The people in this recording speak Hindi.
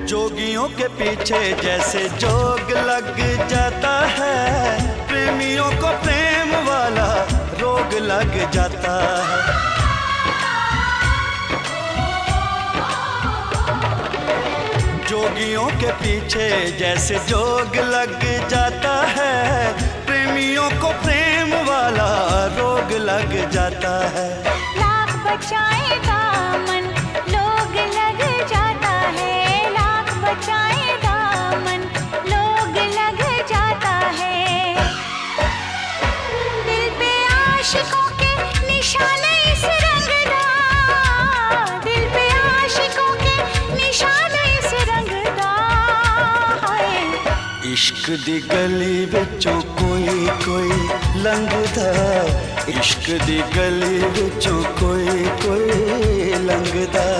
जोगियों के पीछे जैसे जोग लग जाता है, प्रेमियों को प्रेम वाला रोग लग जाता है। जोगियों के पीछे जैसे जोग लग जाता है, प्रेमियों को प्रेम वाला रोग लग जाता है। लाख बचाएगा मन लोग लग जाता है, लाख बचाएगा मन लोग लग जाता है। दिल पे आशिकों के निशाने इस रंगदा, दिल पे आशिकों के निशाने इस रंगदा है। इश्क दी गली विचों कोई कोई लंघदा, इश्क दी गली विचों कोई कोई लंघदा।